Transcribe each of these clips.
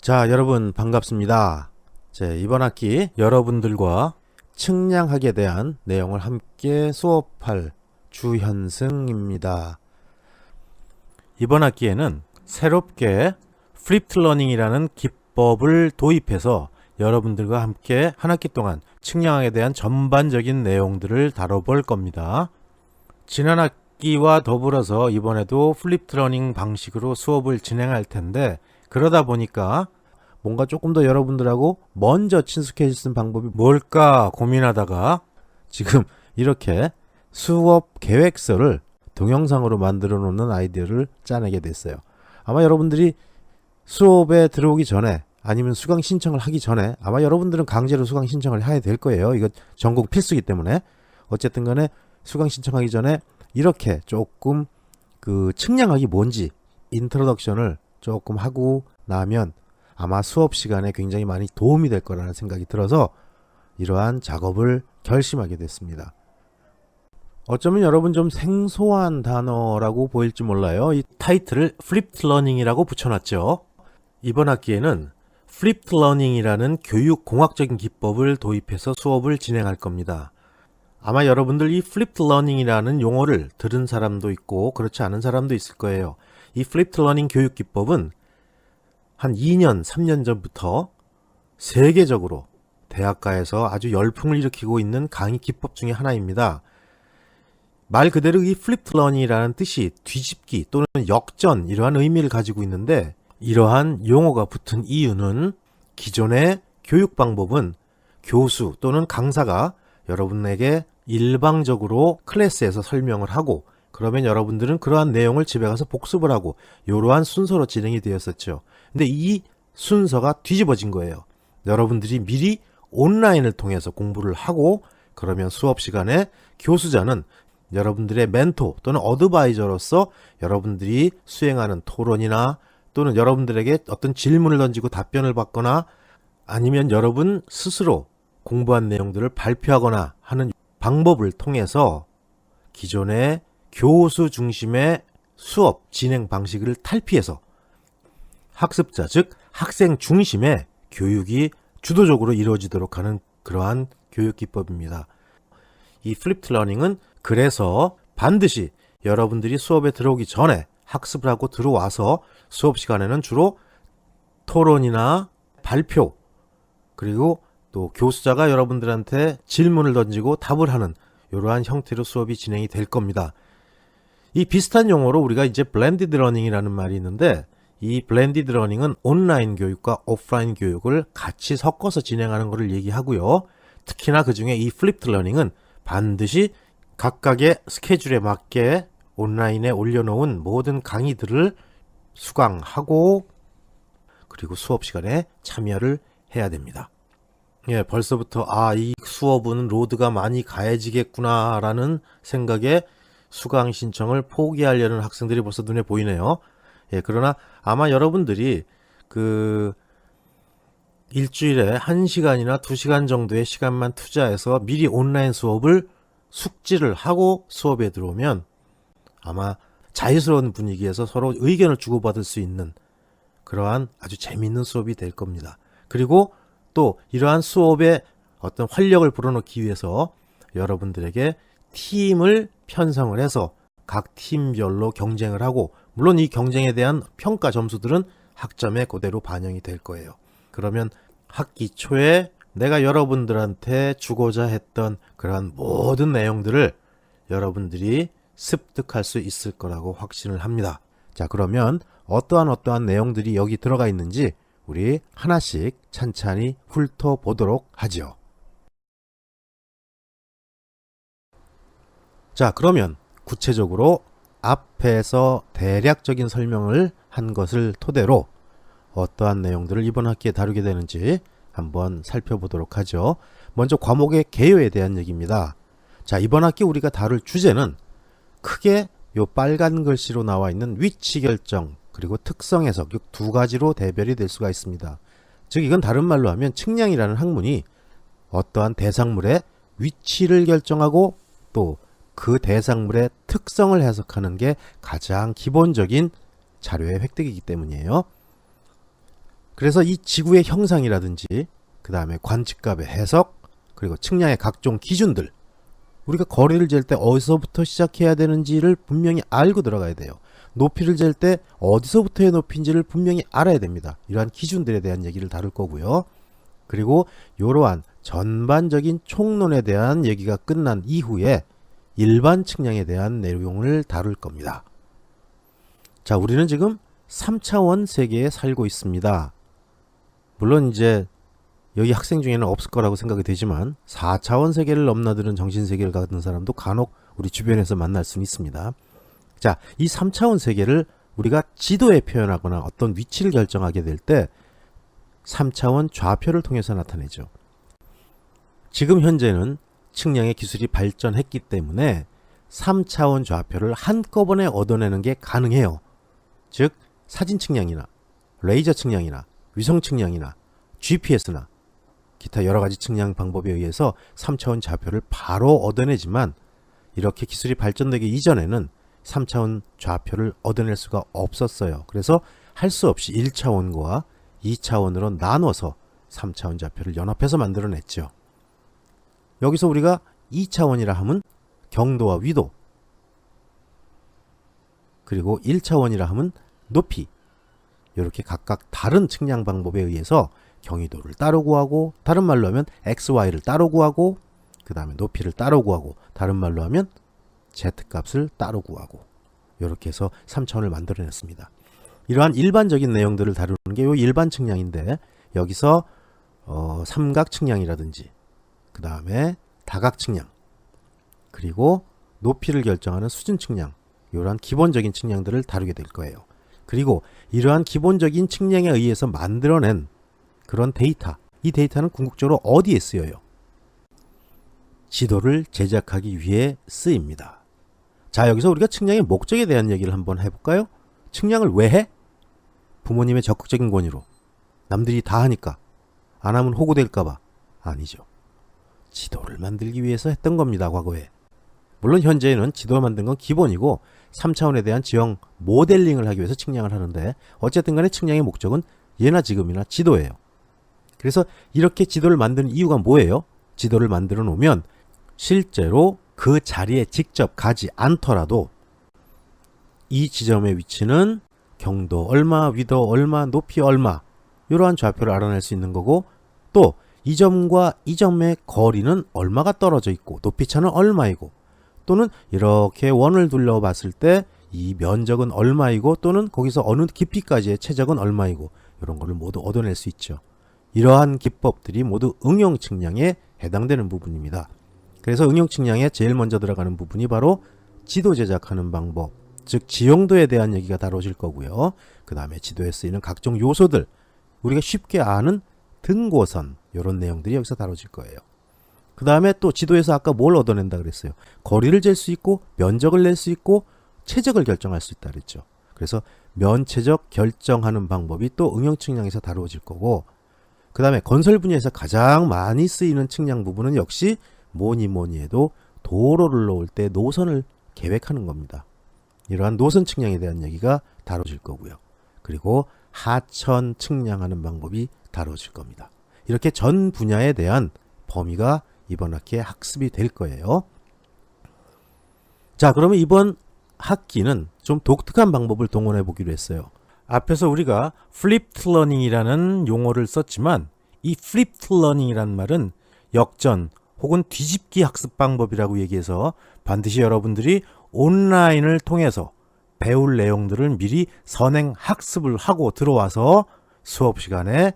자, 여러분 반갑습니다. 이번 학기 여러분들과 측량학에 대한 내용을 함께 수업할 주현승입니다. 이번 학기에는 새롭게 플립드 러닝이라는 기법을 도입해서 여러분들과 함께 한 학기 동안 측량학에 대한 전반적인 내용들을 다뤄볼 겁니다. 지난 학기와 더불어서 이번에도 플립드 러닝 방식으로 수업을 진행할 텐데, 그러다 보니까 뭔가 조금 더 여러분들하고 먼저 친숙해질 수 있는 방법이 뭘까 고민하다가 지금 이렇게 수업 계획서를 동영상으로 만들어 놓는 아이디어를 짜내게 됐어요. 아마 여러분들이 수업에 들어오기 전에 아니면 수강 신청을 하기 전에 아마 여러분들은 강제로 수강 신청을 해야 될 거예요. 이거 전공 필수이기 때문에. 어쨌든 간에 수강 신청하기 전에 이렇게 조금 측량학이 뭔지 인트로덕션을 조금 하고 나면 아마 수업 시간에 굉장히 많이 도움이 될 거라는 생각이 들어서 이러한 작업을 결심하게 됐습니다. 어쩌면 여러분 좀 생소한 단어라고 보일지 몰라요. 이 타이틀을 플립드 러닝이라고 붙여놨죠. 이번 학기에는 플립드 러닝이라는 교육공학적인 기법을 도입해서 수업을 진행할 겁니다. 아마 여러분들 이 플립드 러닝이라는 용어를 들은 사람도 있고 그렇지 않은 사람도 있을 거예요. 이 플립드 러닝 교육 기법은 한 2년, 3년 전부터 세계적으로 대학가에서 아주 열풍을 일으키고 있는 강의 기법 중에 하나입니다. 말 그대로 이 플립드 러닝이라는 뜻이 뒤집기 또는 역전 이러한 의미를 가지고 있는데, 이러한 용어가 붙은 이유는 기존의 교육 방법은 교수 또는 강사가 여러분에게 일방적으로 클래스에서 설명을 하고, 그러면 여러분들은 그러한 내용을 집에 가서 복습을 하고 이러한 순서로 진행이 되었었죠. 근데 이 순서가 뒤집어진 거예요. 여러분들이 미리 온라인을 통해서 공부를 하고, 그러면 수업 시간에 교수자는 여러분들의 멘토 또는 어드바이저로서 여러분들이 수행하는 토론이나 또는 여러분들에게 어떤 질문을 던지고 답변을 받거나 아니면 여러분 스스로 공부한 내용들을 발표하거나 하는 방법을 통해서 기존의 교수 중심의 수업 진행 방식을 탈피해서 학습자, 즉 학생 중심의 교육이 주도적으로 이루어지도록 하는 그러한 교육 기법입니다. 이 플립드 러닝은 그래서 반드시 여러분들이 수업에 들어오기 전에 학습을 하고 들어와서 수업 시간에는 주로 토론이나 발표, 그리고 또 교수자가 여러분들한테 질문을 던지고 답을 하는 이러한 형태로 수업이 진행이 될 겁니다. 이 비슷한 용어로 우리가 이제 블렌디드 러닝이라는 말이 있는데, 이 블렌디드 러닝은 온라인 교육과 오프라인 교육을 같이 섞어서 진행하는 것을 얘기하고요. 특히나 그 중에 이 플립드 러닝은 반드시 각각의 스케줄에 맞게 온라인에 올려놓은 모든 강의들을 수강하고 그리고 수업 시간에 참여를 해야 됩니다. 벌써부터 이 수업은 로드가 많이 가해지겠구나 라는 생각에 수강 신청을 포기하려는 학생들이 벌써 눈에 보이네요. 그러나 아마 여러분들이 일주일에 1시간이나 2시간 정도의 시간만 투자해서 미리 온라인 수업을 숙지를 하고 수업에 들어오면 아마 자유스러운 분위기에서 서로 의견을 주고받을 수 있는 그러한 아주 재미있는 수업이 될 겁니다. 그리고 또 이러한 수업에 어떤 활력을 불어넣기 위해서 여러분들에게 팀을 편성을 해서 각 팀별로 경쟁을 하고, 물론 이 경쟁에 대한 평가 점수들은 학점에 그대로 반영이 될 거예요. 그러면 학기 초에 내가 여러분들한테 주고자 했던 그러한 모든 내용들을 여러분들이 습득할 수 있을 거라고 확신을 합니다. 자, 그러면 어떠한 내용들이 여기 들어가 있는지 우리 하나씩 찬찬히 훑어보도록 하죠. 자, 그러면 구체적으로 앞에서 대략적인 설명을 한 것을 토대로 어떠한 내용들을 이번 학기에 다루게 되는지 한번 살펴보도록 하죠. 먼저 과목의 개요에 대한 얘기입니다. 자, 이번 학기 우리가 다룰 주제는 크게 요 빨간 글씨로 나와 있는 위치 결정 그리고 특성 해석 두 가지로 대별이 될 수가 있습니다. 즉 이건 다른 말로 하면 측량이라는 학문이 어떠한 대상물의 위치를 결정하고 또 그 대상물의 특성을 해석하는 게 가장 기본적인 자료의 획득이기 때문이에요. 그래서 이 지구의 형상이라든지 그 다음에 관측값의 해석 그리고 측량의 각종 기준들 우리가 거리를 잴 때 어디서부터 시작해야 되는지를 분명히 알고 들어가야 돼요. 높이를 잴 때 어디서부터의 높이인지를 분명히 알아야 됩니다. 이러한 기준들에 대한 얘기를 다룰 거고요. 그리고 이러한 전반적인 총론에 대한 얘기가 끝난 이후에 일반 측량에 대한 내용을 다룰 겁니다. 자, 우리는 지금 3차원 세계에 살고 있습니다. 물론 이제 여기 학생 중에는 없을 거라고 생각이 되지만 4차원 세계를 넘나드는 정신세계를 갖는 사람도 간혹 우리 주변에서 만날 수는 있습니다. 자, 이 3차원 세계를 우리가 지도에 표현하거나 어떤 위치를 결정하게 될 때 3차원 좌표를 통해서 나타내죠. 지금 현재는 측량의 기술이 발전했기 때문에 3차원 좌표를 한꺼번에 얻어내는 게 가능해요. 즉 사진 측량이나 레이저 측량이나 위성 측량이나 GPS나 기타 여러 가지 측량 방법에 의해서 3차원 좌표를 바로 얻어내지만 이렇게 기술이 발전되기 이전에는 3차원 좌표를 얻어낼 수가 없었어요. 그래서 할 수 없이 1차원과 2차원으로 나눠서 3차원 좌표를 연합해서 만들어냈죠. 여기서 우리가 2차원이라 하면 경도와 위도, 그리고 1차원이라 하면 높이, 이렇게 각각 다른 측량 방법에 의해서 경위도를 따로 구하고, 다른 말로 하면 XY를 따로 구하고, 그 다음에 높이를 따로 구하고, 다른 말로 하면 Z값을 따로 구하고, 이렇게 해서 3차원을 만들어냈습니다. 이러한 일반적인 내용들을 다루는 게 요 일반 측량인데, 여기서 삼각 측량이라든지 그 다음에 다각 측량, 그리고 높이를 결정하는 수준 측량, 이러한 기본적인 측량들을 다루게 될 거예요. 그리고 이러한 기본적인 측량에 의해서 만들어낸 그런 데이터, 이 데이터는 궁극적으로 어디에 쓰여요? 지도를 제작하기 위해 쓰입니다. 자, 여기서 우리가 측량의 목적에 대한 얘기를 한번 해볼까요? 측량을 왜 해? 부모님의 적극적인 권유로, 남들이 다 하니까, 안 하면 호구될까봐? 아니죠. 지도를 만들기 위해서 했던 겁니다, 과거에. 물론 현재는 지도를 만든 건 기본이고 3차원에 대한 지형 모델링을 하기 위해서 측량을 하는데, 어쨌든 간에 측량의 목적은 예나 지금이나 지도예요. 그래서 이렇게 지도를 만드는 이유가 뭐예요? 지도를 만들어 놓으면 실제로 그 자리에 직접 가지 않더라도 이 지점의 위치는 경도 얼마, 위도 얼마, 높이 얼마, 이러한 좌표를 알아낼 수 있는 거고, 또 이 점과 이 점의 거리는 얼마가 떨어져 있고 높이차는 얼마이고, 또는 이렇게 원을 둘러봤을 때 이 면적은 얼마이고, 또는 거기서 어느 깊이까지의 최적은 얼마이고, 이런 거를 모두 얻어낼 수 있죠. 이러한 기법들이 모두 응용 측량에 해당되는 부분입니다. 그래서 응용 측량에 제일 먼저 들어가는 부분이 바로 지도 제작하는 방법, 즉 지형도에 대한 얘기가 다뤄질 거고요. 그 다음에 지도에 쓰이는 각종 요소들, 우리가 쉽게 아는 등고선, 이런 내용들이 여기서 다뤄질 거예요. 그 다음에 또 지도에서 아까 뭘 얻어낸다 그랬어요? 거리를 잴 수 있고, 면적을 낼 수 있고, 최적을 결정할 수 있다 그랬죠. 그래서 면최적 결정하는 방법이 또 응용 측량에서 다루어질 거고, 그 다음에 건설 분야에서 가장 많이 쓰이는 측량 부분은 역시 뭐니 해도 도로를 놓을 때 노선을 계획하는 겁니다. 이러한 노선 측량에 대한 얘기가 다뤄질 거고요. 그리고 하천 측량하는 방법이 다뤄질 겁니다. 이렇게 전 분야에 대한 범위가 이번 학기에 학습이 될 거예요. 자, 그러면 이번 학기는 좀 독특한 방법을 동원해 보기로 했어요. 앞에서 우리가 flipped learning이라는 용어를 썼지만, 이 flipped learning이라는 말은 역전 혹은 뒤집기 학습 방법이라고 얘기해서 반드시 여러분들이 온라인을 통해서 배울 내용들을 미리 선행 학습을 하고 들어와서 수업 시간에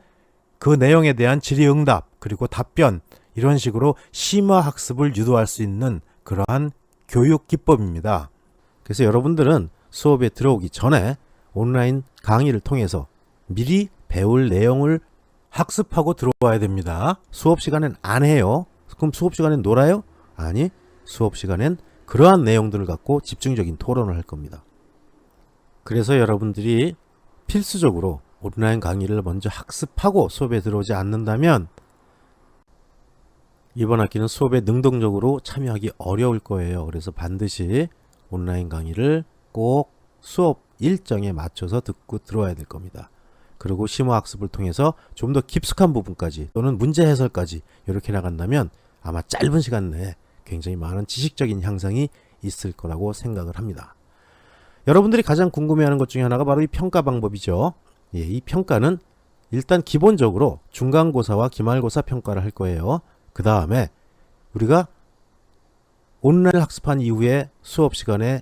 그 내용에 대한 질의응답 그리고 답변, 이런 식으로 심화 학습을 유도할 수 있는 그러한 교육 기법입니다. 그래서 여러분들은 수업에 들어오기 전에 온라인 강의를 통해서 미리 배울 내용을 학습하고 들어와야 됩니다. 수업 시간엔 안 해요. 그럼 수업 시간엔 놀아요? 아니, 수업 시간엔 그러한 내용들을 갖고 집중적인 토론을 할 겁니다. 그래서 여러분들이 필수적으로 온라인 강의를 먼저 학습하고 수업에 들어오지 않는다면 이번 학기는 수업에 능동적으로 참여하기 어려울 거예요. 그래서 반드시 온라인 강의를 꼭 수업 일정에 맞춰서 듣고 들어와야 될 겁니다. 그리고 심화학습을 통해서 좀 더 깊숙한 부분까지 또는 문제 해설까지 이렇게 나간다면 아마 짧은 시간 내에 굉장히 많은 지식적인 향상이 있을 거라고 생각을 합니다. 여러분들이 가장 궁금해하는 것 중에 하나가 바로 이 평가 방법이죠. 예, 이 평가는 일단 기본적으로 중간고사와 기말고사 평가를 할 거예요. 그 다음에 우리가 온라인 학습한 이후에 수업 시간에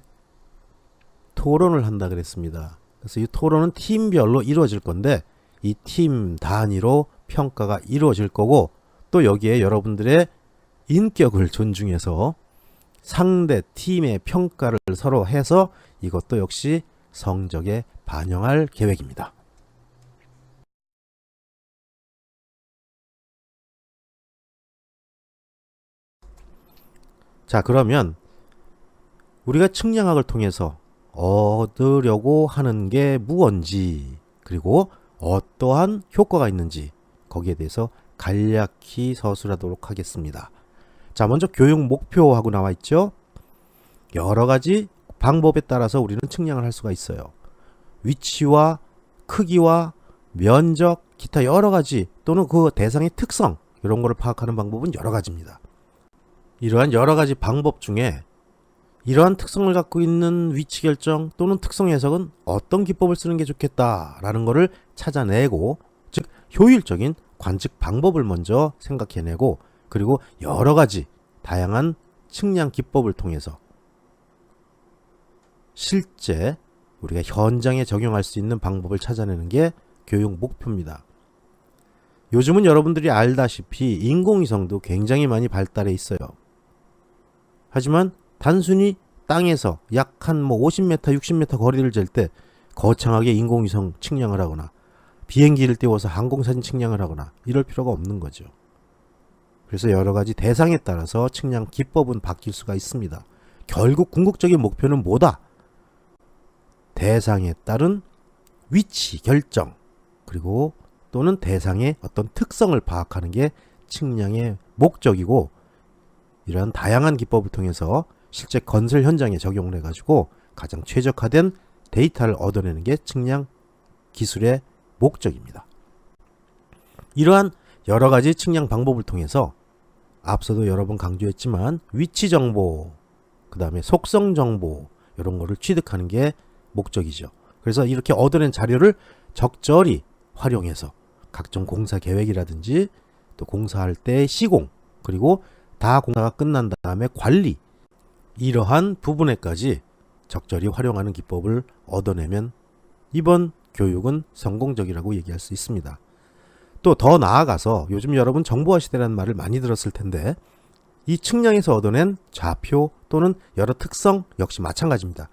토론을 한다 그랬습니다. 그래서 이 토론은 팀별로 이루어질 건데 이 팀 단위로 평가가 이루어질 거고 또 여기에 여러분들의 인격을 존중해서 상대 팀의 평가를 서로 해서 이것도 역시 성적에 반영할 계획입니다. 자, 그러면 우리가 측량학을 통해서 얻으려고 하는 게 무언지 그리고 어떠한 효과가 있는지 거기에 대해서 간략히 서술하도록 하겠습니다. 자, 먼저 교육 목표하고 나와 있죠. 여러 가지 방법에 따라서 우리는 측량을 할 수가 있어요. 위치와 크기와 면적, 기타 여러 가지 또는 그 대상의 특성 이런 거를 파악하는 방법은 여러 가지입니다. 이러한 여러 가지 방법 중에 이러한 특성을 갖고 있는 위치 결정 또는 특성 해석은 어떤 기법을 쓰는 게 좋겠다라는 것을 찾아내고 즉 효율적인 관측 방법을 먼저 생각해내고 그리고 여러 가지 다양한 측량 기법을 통해서 실제 우리가 현장에 적용할 수 있는 방법을 찾아내는 게 교육 목표입니다. 요즘은 여러분들이 알다시피 인공위성도 굉장히 많이 발달해 있어요. 하지만 단순히 땅에서 약 한 50m, 60m 거리를 잴 때 거창하게 인공위성 측량을 하거나 비행기를 띄워서 항공사진 측량을 하거나 이럴 필요가 없는 거죠. 그래서 여러 가지 대상에 따라서 측량 기법은 바뀔 수가 있습니다. 결국 궁극적인 목표는 뭐다? 대상에 따른 위치 결정 그리고 또는 대상의 어떤 특성을 파악하는 게 측량의 목적이고 이러한 다양한 기법을 통해서 실제 건설 현장에 적용을 해가지고 가장 최적화된 데이터를 얻어내는 게 측량 기술의 목적입니다. 이러한 여러 가지 측량 방법을 통해서 앞서도 여러 번 강조했지만 위치 정보, 그 다음에 속성 정보 이런 거를 취득하는 게 목적이죠. 그래서 이렇게 얻어낸 자료를 적절히 활용해서 각종 공사 계획이라든지 또 공사할 때 시공 그리고 다 공사가 끝난 다음에 관리 이러한 부분에까지 적절히 활용하는 기법을 얻어내면 이번 교육은 성공적이라고 얘기할 수 있습니다. 또 더 나아가서 요즘 여러분 정보화 시대라는 말을 많이 들었을 텐데 이 측량에서 얻어낸 좌표 또는 여러 특성 역시 마찬가지입니다.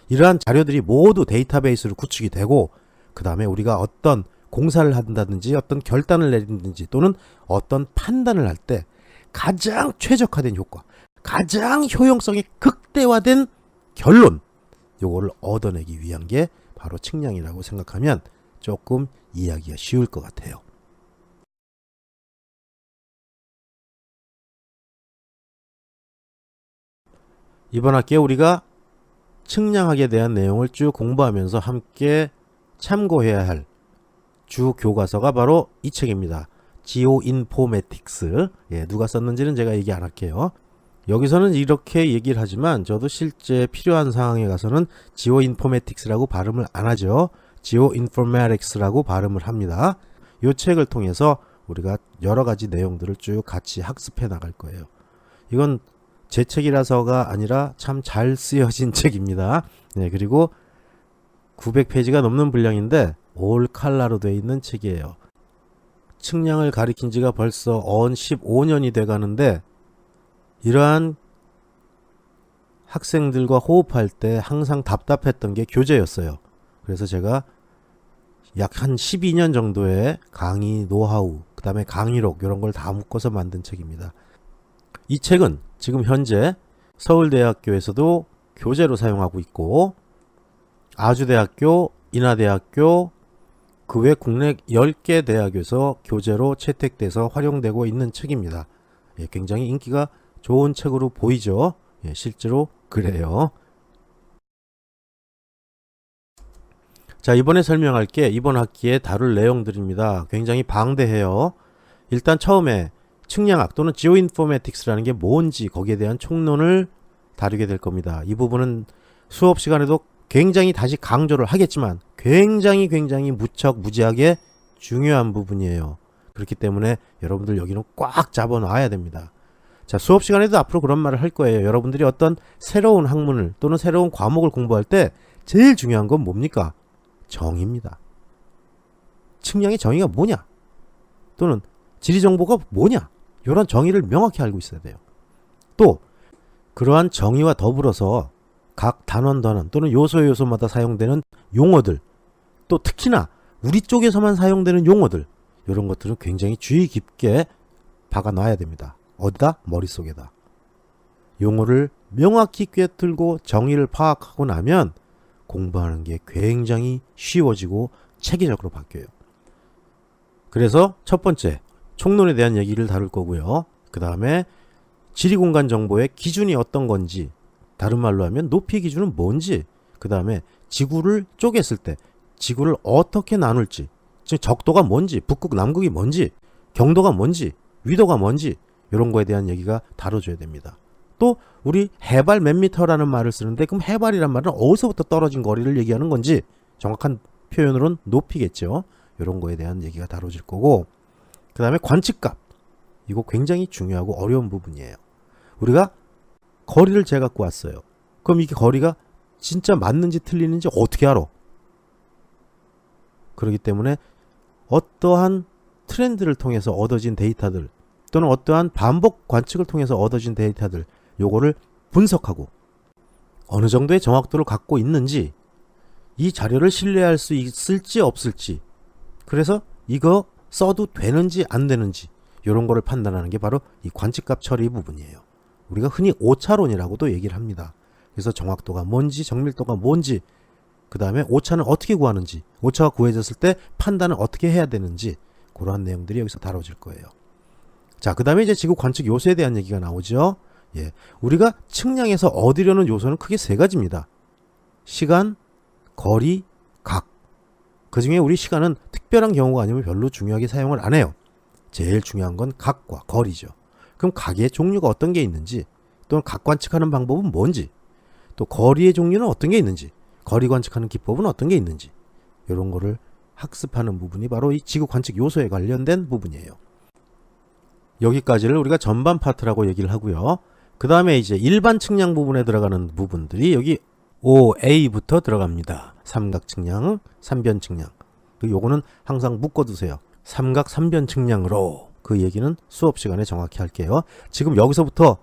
이러한 자료들이 모두 데이터베이스로 구축이 되고 그 다음에 우리가 어떤 공사를 한다든지 어떤 결단을 내린다든지 또는 어떤 판단을 할 때 가장 최적화된 효과 가장 효용성이 극대화된 결론 요거를 얻어내기 위한 게 바로 측량이라고 생각하면 조금 이해하기가 쉬울 것 같아요. 이번 학기에 우리가 측량학에 대한 내용을 쭉 공부하면서 함께 참고해야 할 주 교과서가 바로 이 책입니다. 지오인포매틱스. 예, 누가 썼는지는 제가 얘기 안 할게요. 여기서는 이렇게 얘기를 하지만 저도 실제 필요한 상황에 가서는 지오인포매틱스라고 발음을 안 하죠. 지오인포메틱스라고 발음을 합니다. 이 책을 통해서 우리가 여러 가지 내용들을 쭉 같이 학습해 나갈 거예요. 이건 제 책이라서가 아니라 참 잘 쓰여진 책입니다. 네, 그리고 900페이지가 넘는 분량인데 올 칼라로 되어 있는 책이에요. 측량을 가리킨 지가 벌써 언 15년이 돼 가는데 이러한 학생들과 호흡할 때 항상 답답했던 게 교재였어요. 그래서 제가 약 한 12년 정도의 강의 노하우, 그 다음에 강의록 이런 걸 다 묶어서 만든 책입니다. 이 책은 지금 현재 서울대학교에서도 교재로 사용하고 있고 아주대학교, 인하대학교, 그 외 국내 10개 대학에서 교재로 채택돼서 활용되고 있는 책입니다. 예, 굉장히 인기가 좋은 책으로 보이죠. 예, 실제로 그래요. 자, 이번에 설명할 게 이번 학기에 다룰 내용들입니다. 굉장히 방대해요. 일단 처음에 측량학 또는 지오인포메틱스라는 게 뭔지 거기에 대한 총론을 다루게 될 겁니다. 이 부분은 수업 시간에도 굉장히 다시 강조를 하겠지만 굉장히 무척 무지하게 중요한 부분이에요. 그렇기 때문에 여러분들 여기는 꽉 잡아놔야 됩니다. 자, 수업 시간에도 앞으로 그런 말을 할 거예요. 여러분들이 어떤 새로운 학문을 또는 새로운 과목을 공부할 때 제일 중요한 건 뭡니까? 정의입니다. 측량의 정의가 뭐냐? 또는 지리정보가 뭐냐? 이런 정의를 명확히 알고 있어야 돼요. 또 그러한 정의와 더불어서 각 단원 또는 요소마다 사용되는 용어들, 또 특히나 우리 쪽에서만 사용되는 용어들, 이런 것들은 굉장히 주의 깊게 박아놔야 됩니다. 어디다? 머릿속에다. 용어를 명확히 꿰뚫고 정의를 파악하고 나면 공부하는 게 굉장히 쉬워지고 체계적으로 바뀌어요. 그래서 첫 번째, 총론에 대한 얘기를 다룰 거고요. 그 다음에 지리공간 정보의 기준이 어떤 건지, 다른 말로 하면 높이 기준은 뭔지, 그 다음에 지구를 쪼갰을 때 지구를 어떻게 나눌지, 즉 적도가 뭔지, 북극, 남극이 뭔지, 경도가 뭔지, 위도가 뭔지, 이런 거에 대한 얘기가 다뤄줘야 됩니다. 또 우리 해발 몇 미터라는 말을 쓰는데 그럼 해발이란 말은 어디서부터 떨어진 거리를 얘기하는 건지, 정확한 표현으로는 높이겠죠. 이런 거에 대한 얘기가 다뤄질 거고, 그 다음에 관측값, 이거 굉장히 중요하고 어려운 부분이에요. 우리가 거리를 재갖고 왔어요. 그럼 이게 거리가 진짜 맞는지 틀리는지 어떻게 알아? 그렇기 때문에 어떠한 트렌드를 통해서 얻어진 데이터들 또는 어떠한 반복 관측을 통해서 얻어진 데이터들, 요거를 분석하고 어느 정도의 정확도를 갖고 있는지, 이 자료를 신뢰할 수 있을지 없을지, 그래서 이거 써도 되는지 안 되는지, 이런 거를 판단하는 게 바로 이 관측값 처리 부분이에요. 우리가 흔히 오차론이라고도 얘기를 합니다. 그래서 정확도가 뭔지, 정밀도가 뭔지, 그 다음에 오차는 어떻게 구하는지, 오차가 구해졌을 때 판단을 어떻게 해야 되는지, 그러한 내용들이 여기서 다뤄질 거예요. 자, 그 다음에 이제 지구 관측 요소에 대한 얘기가 나오죠. 예, 우리가 측량에서 얻으려는 요소는 크게 세 가지입니다. 시간, 거리, 각. 그 중에 우리 시간은 특별한 경우가 아니면 별로 중요하게 사용을 안 해요. 제일 중요한 건 각과 거리죠. 그럼 각의 종류가 어떤 게 있는지, 또는 각 관측하는 방법은 뭔지, 또 거리의 종류는 어떤 게 있는지, 거리 관측하는 기법은 어떤 게 있는지, 이런 거를 학습하는 부분이 바로 이 지구 관측 요소에 관련된 부분이에요. 여기까지를 우리가 전반 파트라고 얘기를 하고요. 그 다음에 이제 일반 측량 부분에 들어가는 부분들이 여기 OA부터 들어갑니다. 삼각 측량, 삼변 측량. 요거는 항상 묶어두세요. 삼각, 삼변 측량으로. 그 얘기는 수업 시간에 정확히 할게요. 지금 여기서부터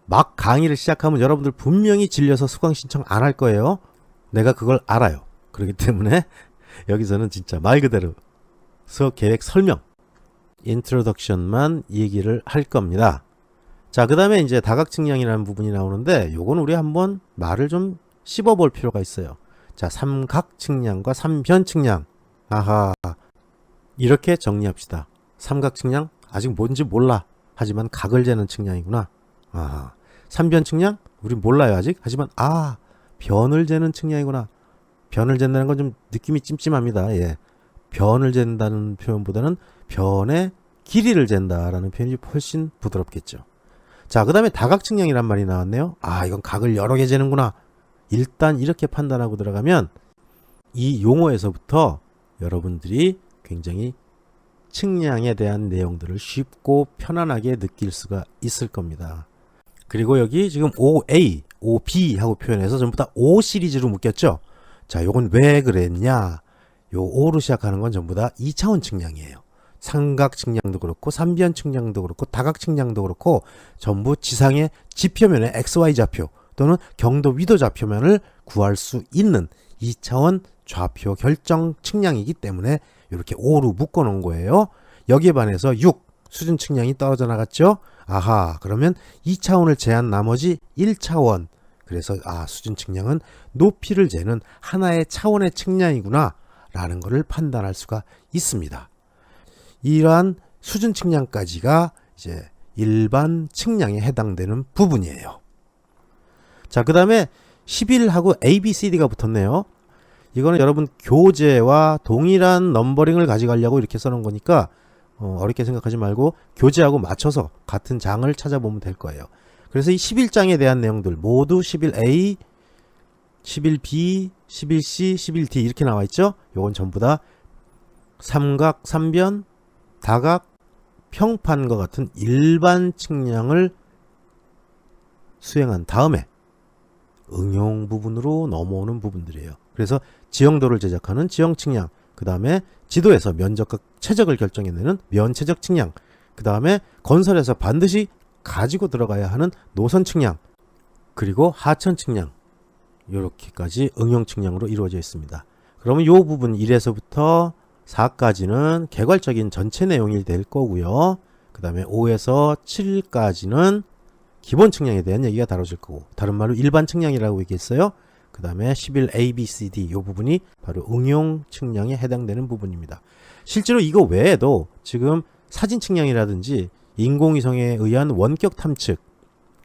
막 강의를 시작하면 여러분들 분명히 질려서 수강 신청 안 할 거예요. 내가 그걸 알아요. 그렇기 때문에 여기서는 진짜 말 그대로 수업 계획 설명, 인트로덕션만 얘기를 할 겁니다. 자, 그 다음에 이제 다각 측량이라는 부분이 나오는데, 요건 우리 한번 말을 좀 씹어볼 필요가 있어요. 자, 삼각 측량과 삼변 측량. 아하, 이렇게 정리합시다. 삼각 측량 아직 뭔지 몰라. 하지만 각을 재는 측량이구나. 아하. 삼변 측량 우리 몰라요 아직. 하지만 변을 재는 측량이구나. 변을 잰다는 건 좀 느낌이 찜찜합니다. 예. 변을 잰다는 표현보다는 변의 길이를 잰다라는 표현이 훨씬 부드럽겠죠. 자, 그 다음에 다각 측량이란 말이 나왔네요. 이건 각을 여러 개 재는구나. 일단 이렇게 판단하고 들어가면 이 용어에서부터 여러분들이 굉장히 측량에 대한 내용들을 쉽고 편안하게 느낄 수가 있을 겁니다. 그리고 여기 지금 OA, OB 하고 표현해서 전부 다 O 시리즈로 묶였죠. 자, 요건 왜 그랬냐? 요 O로 시작하는 건 전부 다 2차원 측량이에요. 삼각 측량도 그렇고 삼변 측량도 그렇고 다각 측량도 그렇고 전부 지상의 지표면의 XY 좌표 또는 경도 위도 좌표면을 구할 수 있는 2차원 좌표 결정 측량이기 때문에 이렇게 5로 묶어 놓은 거예요. 여기에 반해서 6 수준 측량이 떨어져 나갔죠. 그러면 2차원을 제한 나머지 1차원, 그래서 수준 측량은 높이를 재는 하나의 차원의 측량이구나 라는 것을 판단할 수가 있습니다. 이러한 수준 측량까지가 이제 일반 측량에 해당되는 부분이에요. 자, 그 다음에 11하고 ABCD가 붙었네요. 이거는 여러분 교재와 동일한 넘버링을 가져가려고 이렇게 써놓은 거니까 어렵게 생각하지 말고 교재하고 맞춰서 같은 장을 찾아보면 될 거예요. 그래서 이 11장에 대한 내용들 모두 11A, 11B, 11C, 11D 이렇게 나와 있죠. 요건 전부 다 삼각, 삼변, 다각, 평판과 같은 일반 측량을 수행한 다음에 응용 부분으로 넘어오는 부분들이에요. 그래서 지형도를 제작하는 지형 측량, 그 다음에 지도에서 면적과 최적을 결정해내는 면최적 측량, 그 다음에 건설에서 반드시 가지고 들어가야 하는 노선 측량, 그리고 하천 측량, 이렇게까지 응용 측량으로 이루어져 있습니다. 그러면 이 부분 1에서부터 4까지는 개괄적인 전체 내용이 될 거고요. 그 다음에 5에서 7까지는 기본 측량에 대한 얘기가 다뤄질 거고, 다른 말로 일반 측량이라고 얘기했어요. 그 다음에 11A, B, C, D 이 부분이 바로 응용 측량에 해당되는 부분입니다. 실제로 이거 외에도 지금 사진 측량이라든지 인공위성에 의한 원격 탐측,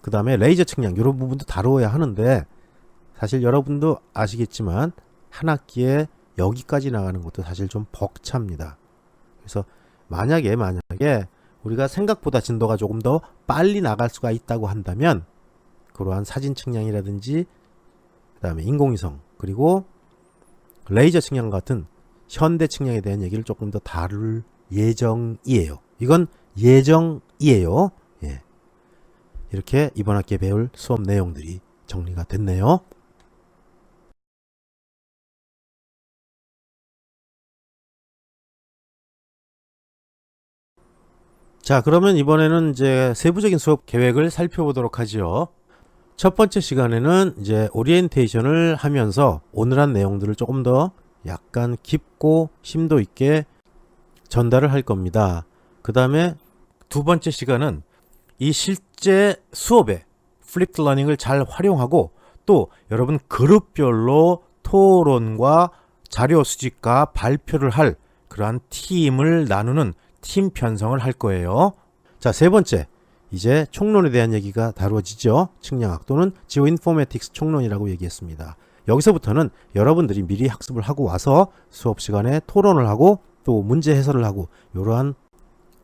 그 다음에 레이저 측량 이런 부분도 다루어야 하는데, 사실 여러분도 아시겠지만 한 학기에 여기까지 나가는 것도 사실 좀 벅찹니다. 그래서 만약에 우리가 생각보다 진도가 조금 더 빨리 나갈 수가 있다고 한다면 그러한 사진 측량이라든지 그 다음에 인공위성 그리고 레이저 측량 같은 현대 측량에 대한 얘기를 조금 더 다룰 예정이에요. 이건 예정이에요. 예. 이렇게 이번 학기에 배울 수업 내용들이 정리가 됐네요. 자, 그러면 이번에는 이제 세부적인 수업 계획을 살펴보도록 하죠. 첫 번째 시간에는 이제 오리엔테이션을 하면서 오늘한 내용들을 조금 더 약간 깊고 심도 있게 전달을 할 겁니다. 그 다음에 두 번째 시간은 이 실제 수업에 플립드 러닝을 잘 활용하고 또 여러분 그룹별로 토론과 자료 수집과 발표를 할 그러한 팀을 나누는 팀 편성을 할 거예요. 자, 세 번째, 이제 총론에 대한 얘기가 다루어지죠. 측량학 또는 지오인포메틱스 총론이라고 얘기했습니다. 여기서부터는 여러분들이 미리 학습을 하고 와서 수업 시간에 토론을 하고 또 문제 해설을 하고 이러한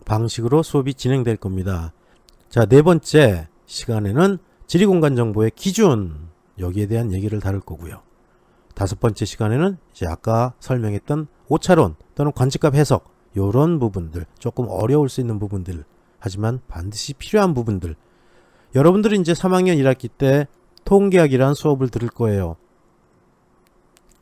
방식으로 수업이 진행될 겁니다. 자, 네 번째 시간에는 지리공간 정보의 기준, 여기에 대한 얘기를 다룰 거고요. 다섯 번째 시간에는 이제 아까 설명했던 오차론 또는 관측값 해석, 요런 부분들, 조금 어려울 수 있는 부분들, 하지만 반드시 필요한 부분들. 여러분들이 이제 3학년 1학기 때 통계학이라는 수업을 들을 거예요.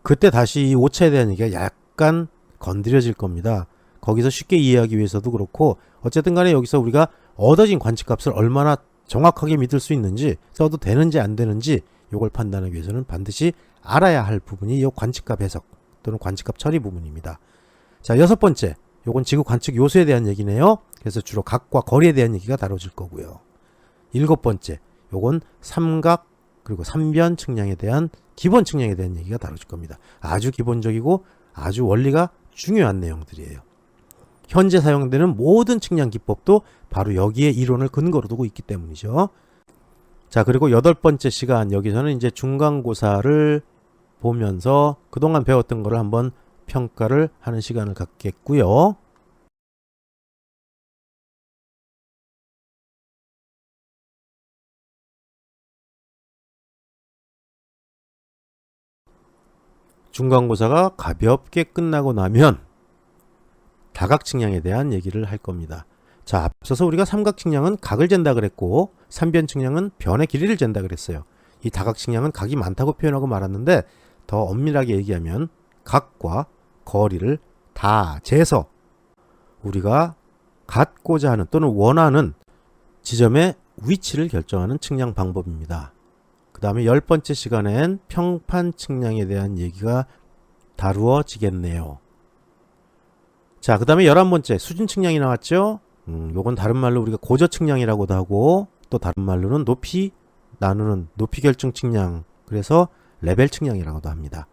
그때 다시 이 오차에 대한 얘기가 약간 건드려질 겁니다. 거기서 쉽게 이해하기 위해서도 그렇고, 어쨌든 간에 여기서 우리가 얻어진 관측값을 얼마나 정확하게 믿을 수 있는지, 써도 되는지 안 되는지 요걸 판단하기 위해서는 반드시 알아야 할 부분이 이 관측값 해석 또는 관측값 처리 부분입니다. 자, 여섯 번째, 요건 지구 관측 요소에 대한 얘기네요. 그래서 주로 각과 거리에 대한 얘기가 다뤄질 거고요. 일곱 번째, 요건 삼각 그리고 삼변 측량에 대한 기본 측량에 대한 얘기가 다뤄질 겁니다. 아주 기본적이고 아주 원리가 중요한 내용들이에요. 현재 사용되는 모든 측량 기법도 바로 여기에 이론을 근거로 두고 있기 때문이죠. 자, 그리고 여덟 번째 시간, 여기서는 이제 중간고사를 보면서 그동안 배웠던 거를 한번 평가를 하는 시간을 갖겠고요. 중간고사가 가볍게 끝나고 나면 다각 측량에 대한 얘기를 할 겁니다. 자, 앞서서 우리가 삼각 측량은 각을 잰다 그랬고 삼변 측량은 변의 길이를 잰다 그랬어요. 이 다각 측량은 각이 많다고 표현하고 말았는데 더 엄밀하게 얘기하면 각과 거리를 다 재서 우리가 갖고자 하는 또는 원하는 지점의 위치를 결정하는 측량 방법입니다. 그 다음에 10번째 시간엔 평판 측량에 대한 얘기가 다루어지겠네요. 자, 그 다음에 11번째 수준 측량이 나왔죠. 요건 다른 말로 우리가 고저 측량이라고도 하고 또 다른 말로는 높이 나누는 높이 결정 측량, 그래서 레벨 측량이라고도 합니다.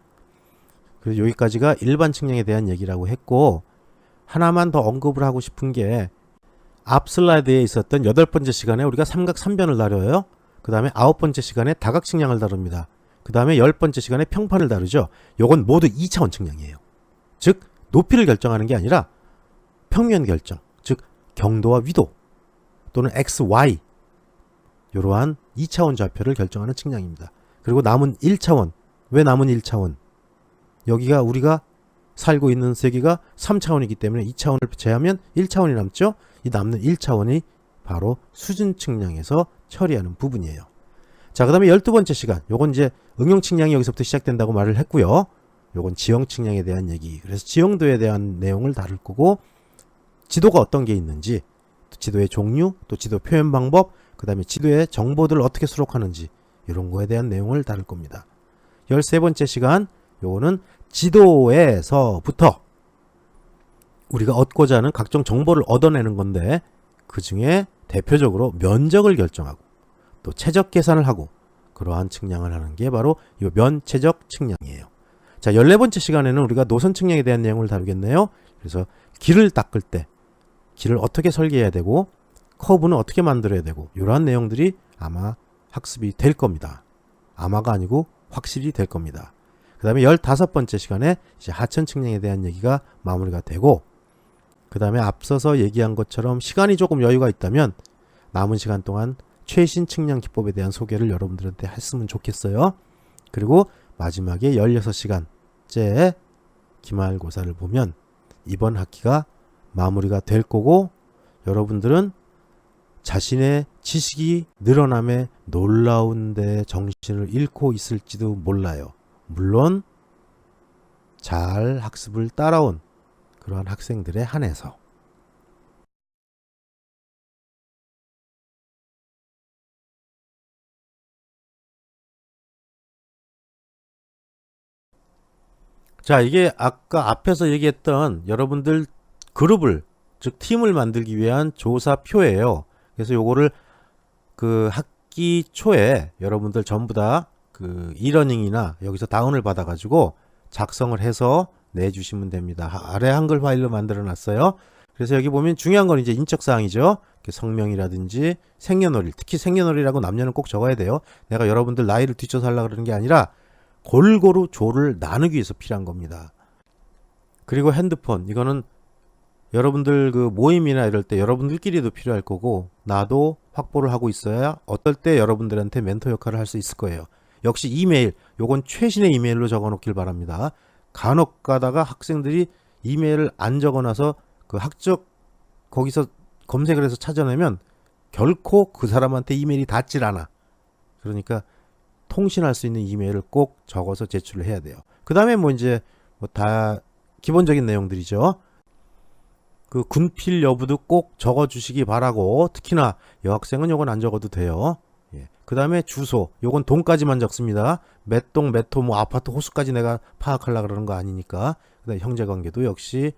그래서 여기까지가 일반 측량에 대한 얘기라고 했고, 하나만 더 언급을 하고 싶은 게 앞 슬라이드에 있었던 8번째 시간에 우리가 삼각 삼변을 다뤄요. 그 다음에 9번째 시간에 다각 측량을 다룹니다. 그 다음에 10번째 시간에 평판을 다루죠. 요건 모두 2차원 측량이에요. 즉 높이를 결정하는 게 아니라 평면 결정, 즉 경도와 위도 또는 x, y 이러한 2차원 좌표를 결정하는 측량입니다. 그리고 남은 1차원, 왜 남은 1차원? 여기가 우리가 살고 있는 세계가 3차원이기 때문에 2차원을 제하면 1차원이 남죠. 이 남는 1차원이 바로 수준 측량에서 처리하는 부분이에요. 자, 그 다음에 12번째 시간, 요건 이제 응용 측량이 여기서부터 시작된다고 말을 했고요. 요건 지형 측량에 대한 얘기, 그래서 지형도에 대한 내용을 다룰 거고, 지도가 어떤 게 있는지, 또 지도의 종류, 또 지도 표현 방법, 그 다음에 지도의 정보들을 어떻게 수록하는지 이런 거에 대한 내용을 다룰 겁니다. 13번째 시간, 요거는 지도에서부터 우리가 얻고자 하는 각종 정보를 얻어내는 건데, 그 중에 대표적으로 면적을 결정하고 또 최적 계산을 하고 그러한 측량을 하는 게 바로 이 면최적 측량이에요. 자, 14번째 시간에는 우리가 노선 측량에 대한 내용을 다루겠네요. 그래서 길을 닦을 때 길을 어떻게 설계해야 되고 커브는 어떻게 만들어야 되고 이러한 내용들이 아마 학습이 될 겁니다. 아마가 아니고 확실히 될 겁니다. 그 다음에 15번째 시간에 이제 하천 측량에 대한 얘기가 마무리가 되고, 그 다음에 앞서서 얘기한 것처럼 시간이 조금 여유가 있다면 남은 시간 동안 최신 측량 기법에 대한 소개를 여러분들한테 했으면 좋겠어요. 그리고 마지막에 16시간째 기말고사를 보면 이번 학기가 마무리가 될 거고, 여러분들은 자신의 지식이 늘어남에 놀라운데 정신을 잃고 있을지도 몰라요. 물론 잘 학습을 따라온 그러한 학생들에 한해서. 자, 이게 아까 앞에서 얘기했던 여러분들 그룹을, 즉 팀을 만들기 위한 조사표예요. 그래서 요거를 그 학기 초에 여러분들 전부 다 그 이러닝이나 여기서 다운을 받아가지고 작성을 해서 내주시면 됩니다. 아래 한글 파일로 만들어 놨어요. 그래서 여기 보면 중요한 건 이제 인적사항이죠. 성명이라든지 생년월일, 특히 생년월일하고 남녀는 꼭 적어야 돼요. 내가 여러분들 나이를 뒤쳐서 하려고 그러는 게 아니라 골고루 조를 나누기 위해서 필요한 겁니다. 그리고 핸드폰, 이거는 여러분들 그 모임이나 이럴 때 여러분들끼리도 필요할 거고, 나도 확보를 하고 있어야 어떨 때 여러분들한테 멘토 역할을 할 수 있을 거예요. 역시 이메일, 요건 최신의 이메일로 적어 놓길 바랍니다. 간혹 가다가 학생들이 이메일을 안 적어놔서 그 학적 거기서 검색을 해서 찾아내면 결코 그 사람한테 이메일이 닿질 않아. 그러니까 통신할 수 있는 이메일을 꼭 적어서 제출을 해야 돼요. 그 다음에 뭐 이제 뭐 다 기본적인 내용들이죠. 그 군필 여부도 꼭 적어 주시기 바라고, 특히나 여학생은 요건 안 적어도 돼요. 예. 그 다음에 주소, 요건 동까지만 적습니다. 몇 동, 몇 호, 뭐 아파트 호수까지 내가 파악하려고 그러는 거 아니니까. 그 다음에 형제관계도 역시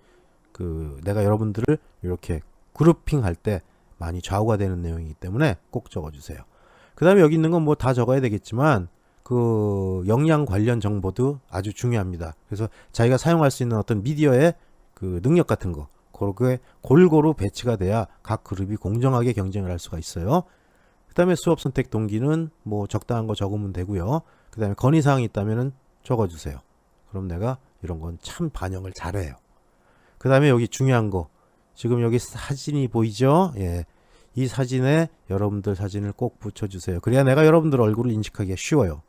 그 내가 여러분들을 이렇게 그룹핑 할 때 많이 좌우가 되는 내용이기 때문에 꼭 적어주세요. 그 다음에 여기 있는 건 뭐 다 적어야 되겠지만 그 역량 관련 정보도 아주 중요합니다. 그래서 자기가 사용할 수 있는 어떤 미디어의 그 능력 같은 거, 그게 골고루 배치가 돼야 각 그룹이 공정하게 경쟁을 할 수가 있어요. 그 다음에 수업 선택 동기는 뭐 적당한 거 적으면 되고요. 그 다음에 건의사항이 있다면 적어주세요. 그럼 내가 이런 건 참 반영을 잘해요. 그 다음에 여기 중요한 거, 지금 여기 사진이 보이죠? 예. 이 사진에 여러분들 사진을 꼭 붙여주세요. 그래야 내가 여러분들 얼굴을 인식하기가 쉬워요.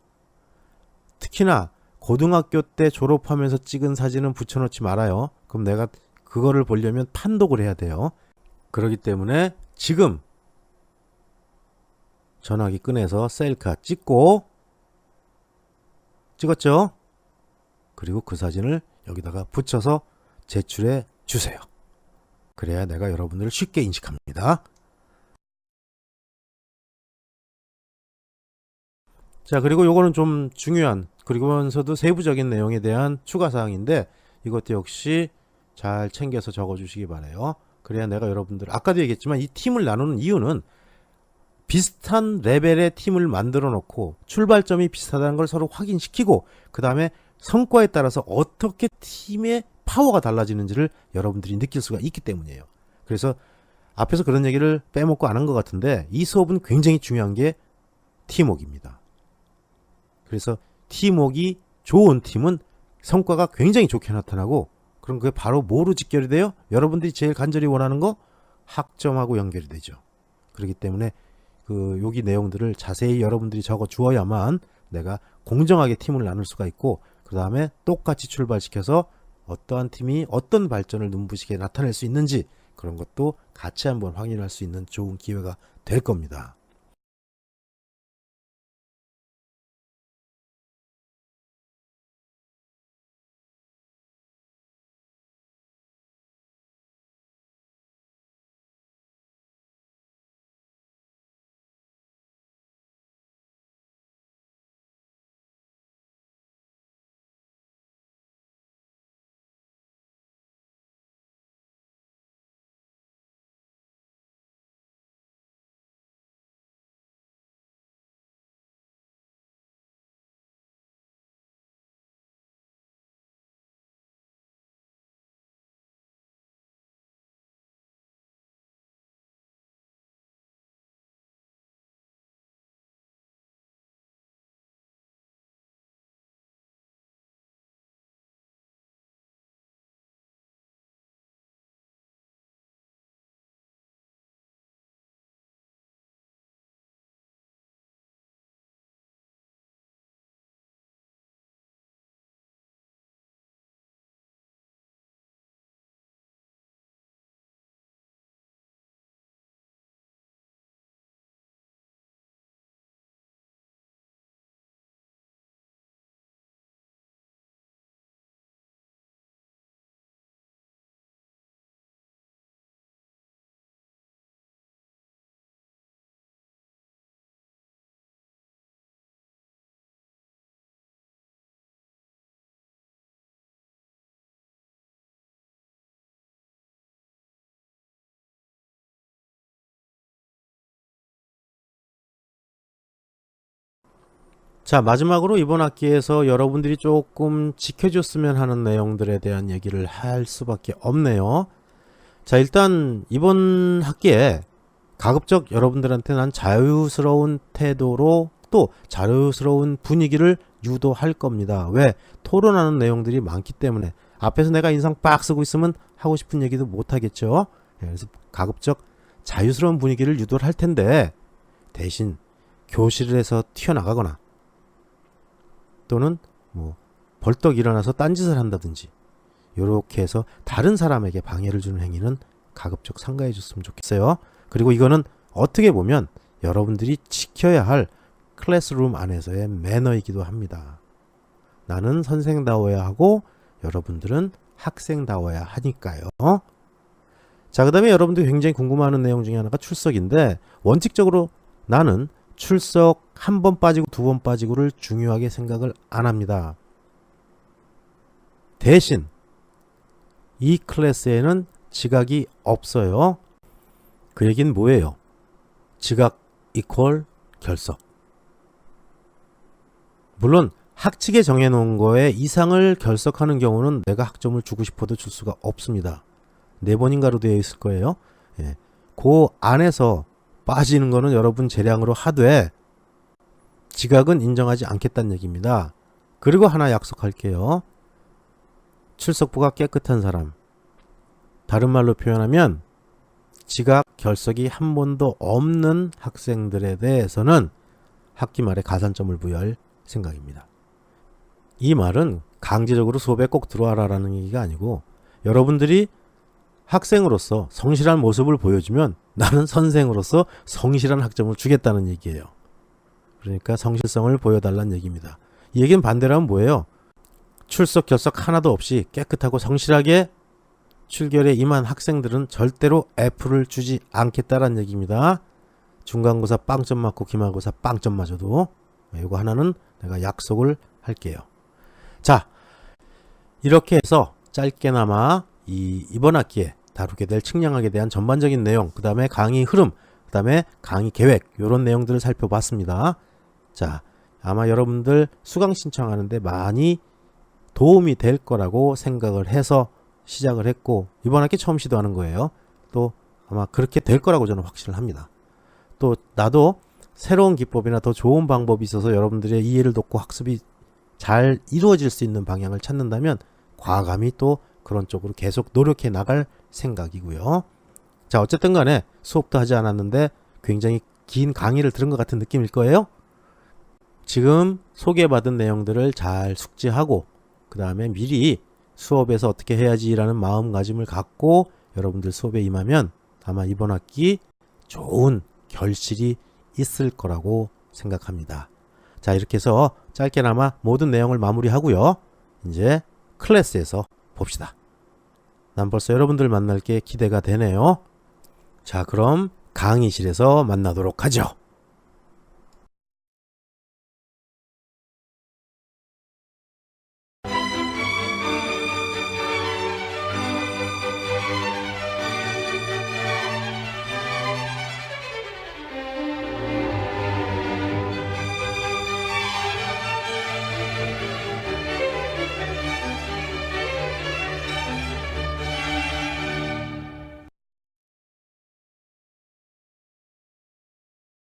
특히나 고등학교 때 졸업하면서 찍은 사진은 붙여놓지 말아요. 그럼 내가 그거를 보려면 판독을 해야 돼요. 그렇기 때문에 지금 전화기 꺼내서 셀카 찍고, 찍었죠? 그리고 그 사진을 여기다가 붙여서 제출해 주세요. 그래야 내가 여러분들을 쉽게 인식합니다. 자, 그리고 요거는 좀 중요한, 그리고면서도 세부적인 내용에 대한 추가 사항인데, 이것도 역시 잘 챙겨서 적어 주시기 바라요. 그래야 내가 여러분들, 아까도 얘기했지만 이 팀을 나누는 이유는 비슷한 레벨의 팀을 만들어 놓고 출발점이 비슷하다는 걸 서로 확인시키고, 그 다음에 성과에 따라서 어떻게 팀의 파워가 달라지는지를 여러분들이 느낄 수가 있기 때문이에요. 그래서 앞에서 그런 얘기를 빼먹고 안 한 것 같은데, 이 수업은 굉장히 중요한 게 팀워크입니다. 그래서 팀워크가 좋은 팀은 성과가 굉장히 좋게 나타나고, 그럼 그게 바로 뭐로 직결이 돼요? 여러분들이 제일 간절히 원하는 거, 학점하고 연결이 되죠. 그렇기 때문에 여기 내용들을 자세히 여러분들이 적어 주어야만 내가 공정하게 팀을 나눌 수가 있고, 그 다음에 똑같이 출발시켜서 어떠한 팀이 어떤 발전을 눈부시게 나타낼 수 있는지, 그런 것도 같이 한번 확인할 수 있는 좋은 기회가 될 겁니다. 자, 마지막으로 이번 학기에서 여러분들이 조금 지켜줬으면 하는 내용들에 대한 얘기를 할 수밖에 없네요. 자, 일단 이번 학기에 가급적 여러분들한테 난 자유스러운 태도로 또 자유스러운 분위기를 유도할 겁니다. 왜? 토론하는 내용들이 많기 때문에. 앞에서 내가 인상 빡 쓰고 있으면 하고 싶은 얘기도 못 하겠죠. 그래서 가급적 자유스러운 분위기를 유도를 할 텐데, 대신 교실에서 튀어나가거나 또는 벌떡 일어나서 딴짓을 한다든지, 이렇게 해서 다른 사람에게 방해를 주는 행위는 가급적 삼가해 줬으면 좋겠어요. 그리고 이거는 어떻게 보면 여러분들이 지켜야 할 클래스룸 안에서의 매너이기도 합니다. 나는 선생다워야 하고 여러분들은 학생다워야 하니까요. 자, 그 다음에 여러분들이 굉장히 궁금해하는 내용 중에 하나가 출석인데, 원칙적으로 나는 출석 한 번 빠지고 두 번 빠지고를 중요하게 생각을 안 합니다. 대신 이 클래스에는 지각이 없어요. 그 얘기는 뭐예요? 지각 이퀄 결석. 물론 학칙에 정해놓은 거에 이상을 결석하는 경우는 내가 학점을 주고 싶어도 줄 수가 없습니다. 4번인가로 되어 있을 거예요. 예. 그 안에서 빠지는 거는 여러분 재량으로 하되 지각은 인정하지 않겠다는 얘기입니다. 그리고 하나 약속할게요. 출석부가 깨끗한 사람, 다른 말로 표현하면 지각 결석이 한 번도 없는 학생들에 대해서는 학기 말에 가산점을 부여할 생각입니다. 이 말은 강제적으로 수업에 꼭 들어와라라는 얘기가 아니고, 여러분들이 학생으로서 성실한 모습을 보여주면 나는 선생으로서 성실한 학점을 주겠다는 얘기예요. 그러니까 성실성을 보여달라는 얘기입니다. 이 얘기는 반대로 하면 뭐예요? 출석 결석 하나도 없이 깨끗하고 성실하게 출결에 임한 학생들은 절대로 F를 주지 않겠다라는 얘기입니다. 중간고사 빵점 맞고 기말고사 빵점 맞아도 이거 하나는 내가 약속을 할게요. 자, 이렇게 해서 짧게나마 이번 학기에 다루게 될 측량학에 대한 전반적인 내용, 그 다음에 강의 흐름, 그 다음에 강의 계획, 이런 내용들을 살펴봤습니다. 자, 아마 여러분들 수강 신청하는데 많이 도움이 될 거라고 생각을 해서 시작을 했고, 이번 학기 처음 시도하는 거예요. 또 아마 그렇게 될 거라고 저는 확신을 합니다. 또 나도 새로운 기법이나 더 좋은 방법이 있어서 여러분들의 이해를 돕고 학습이 잘 이루어질 수 있는 방향을 찾는다면 과감히 또 그런 쪽으로 계속 노력해 나갈 생각이고요. 자, 어쨌든 간에 수업도 하지 않았는데 굉장히 긴 강의를 들은 것 같은 느낌일 거예요. 지금 소개받은 내용들을 잘 숙지하고 그 다음에 미리 수업에서 어떻게 해야지라는 마음가짐을 갖고 여러분들 수업에 임하면 아마 이번 학기 좋은 결실이 있을 거라고 생각합니다. 자, 이렇게 해서 짧게나마 모든 내용을 마무리하고요. 이제 클래스에서 봅시다. 난 벌써 여러분들 만날 게 기대가 되네요. 자, 그럼 강의실에서 만나도록 하죠.